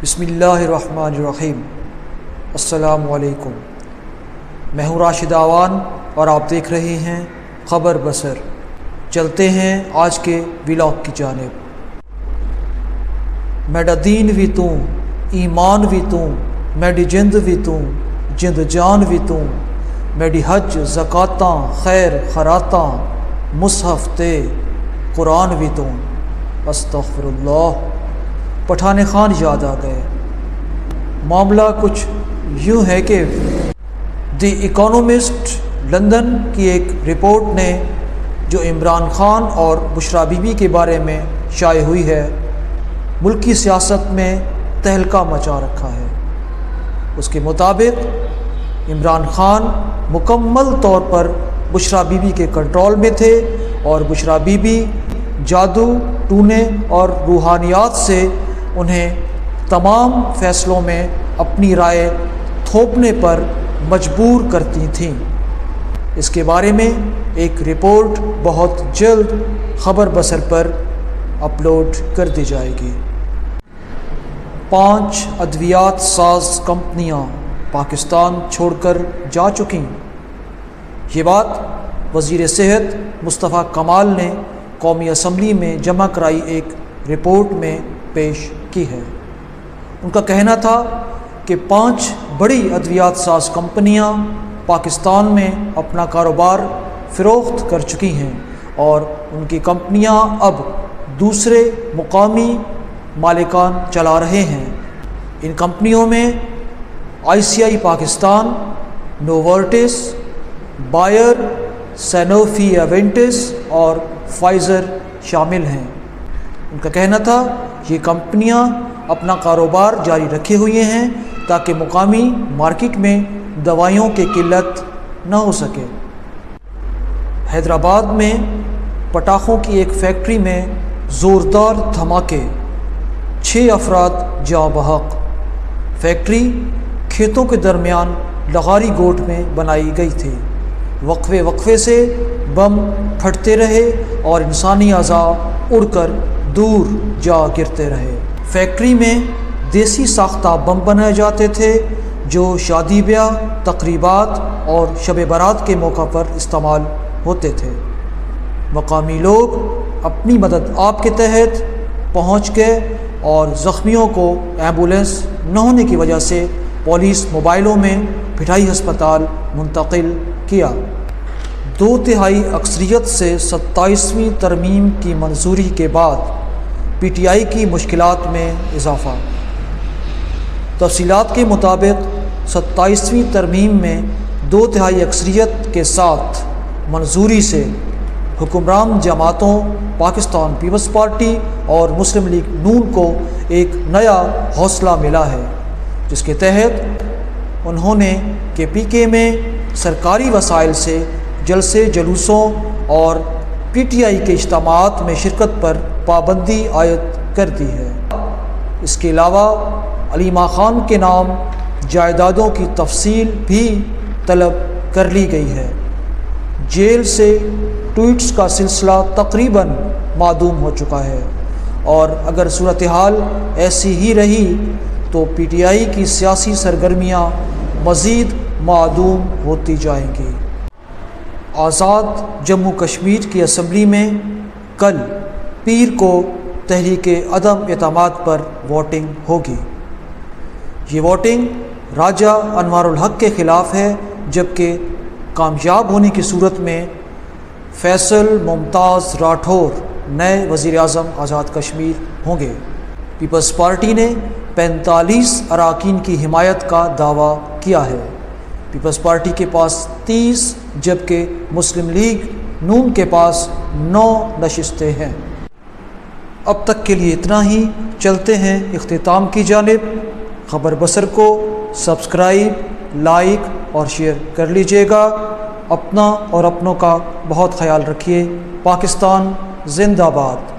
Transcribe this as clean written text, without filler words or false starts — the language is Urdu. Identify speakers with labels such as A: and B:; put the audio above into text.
A: بسم اللہ الرحمن الرحیم۔ السلام علیکم۔ میں ہوں راشد آوان اور آپ دیکھ رہے ہیں خبر بصر۔ چلتے ہیں آج کے ولاگ کی جانب۔ میڈا دین بھی تو، ایمان بھی تو، میڈی جند بھی تو، جند جان بھی تو، میڈی حج زکاتاں خیر خراتاں، مصحف تے قرآن بھی تو۔ استغفر اللہ۔ پٹھان خان یاد آ گئے۔ معاملہ کچھ یوں ہے کہ دی اکانومسٹ لندن کی ایک رپورٹ نے جو عمران خان اور بشریٰ بی بی کے بارے میں شائع ہوئی ہے، ملکی سیاست میں تہلکہ مچا رکھا ہے۔ اس کے مطابق عمران خان مکمل طور پر بشریٰ بی بی کے کنٹرول میں تھے اور بشریٰ بی بی جادو ٹونے اور روحانیات سے انہیں تمام فیصلوں میں اپنی رائے تھوپنے پر مجبور کرتی تھیں۔ اس کے بارے میں ایک رپورٹ بہت جلد خبر بصر پر اپلوڈ کر دی جائے گی۔ 5 ادویات ساز کمپنیاں پاکستان چھوڑ کر جا چکیں۔ یہ بات وزیر صحت مصطفیٰ کمال نے قومی اسمبلی میں جمع کرائی ایک رپورٹ میں پیش کی ہے۔ ان کا کہنا تھا کہ 5 بڑی ادویات ساز کمپنیاں پاکستان میں اپنا کاروبار فروخت کر چکی ہیں اور ان کی کمپنیاں اب دوسرے مقامی مالکان چلا رہے ہیں۔ ان کمپنیوں میں ICI پاکستان، نوورٹس، بائر، سینوفی ایونٹس اور فائزر شامل ہیں۔ ان کا کہنا تھا یہ کمپنیاں اپنا کاروبار جاری رکھے ہوئے ہیں تاکہ مقامی مارکیٹ میں دوائیوں کی قلت نہ ہو سکے۔ حیدرآباد میں پٹاخوں کی ایک فیکٹری میں زوردار دھماکے، 6 افراد جاں بحق۔ فیکٹری کھیتوں کے درمیان لغاری گوٹ میں بنائی گئی تھی۔ وقفے سے بم پھٹتے رہے اور انسانی اعضاء اڑ کر دور جا گرتے رہے۔ فیکٹری میں دیسی ساختہ بم بنائے جاتے تھے جو شادی بیاہ، تقریبات اور شب برات کے موقع پر استعمال ہوتے تھے۔ مقامی لوگ اپنی مدد آپ کے تحت پہنچ گئے اور زخمیوں کو ایمبولینس نہ ہونے کی وجہ سے پولیس موبائلوں میں پٹھائی ہسپتال منتقل کیا۔ 2/3 اکثریت سے 27ویں ترمیم کی منظوری کے بعد PTI کی مشکلات میں اضافہ۔ تفصیلات کے مطابق 27ویں ترمیم میں 2/3 اکثریت کے ساتھ منظوری سے حکمران جماعتوں پاکستان پیپلز پارٹی اور مسلم لیگ نون کو ایک نیا حوصلہ ملا ہے، جس کے تحت انہوں نے KPK میں سرکاری وسائل سے جلسے جلوسوں اور PTI کے اجتماعات میں شرکت پر پابندی عائد کر دی ہے۔ اس کے علاوہ علیمہ خان کے نام جائیدادوں کی تفصیل بھی طلب کر لی گئی ہے۔ جیل سے ٹویٹس کا سلسلہ تقریباً معدوم ہو چکا ہے اور اگر صورتحال ایسی ہی رہی تو PTI کی سیاسی سرگرمیاں مزید معدوم ہوتی جائیں گی۔ آزاد جموں کشمیر کی اسمبلی میں کل پیر کو تحریک عدم اعتماد پر ووٹنگ ہوگی۔ یہ ووٹنگ راجہ انوار الحق کے خلاف ہے، جبکہ کامیاب ہونے کی صورت میں فیصل ممتاز راٹھور نئے وزیر اعظم آزاد کشمیر ہوں گے۔ پیپلز پارٹی نے 45 اراکین کی حمایت کا دعویٰ کیا ہے۔ پیپلز پارٹی کے پاس 30 جبکہ مسلم لیگ نون کے پاس 9 نشستیں ہیں۔ اب تک کے لیے اتنا ہی۔ چلتے ہیں اختتام کی جانب۔ خبر بصر کو سبسکرائب، لائک اور شیئر کر لیجیے گا۔ اپنا اور اپنوں کا بہت خیال رکھیے۔ پاکستان زندہ باد۔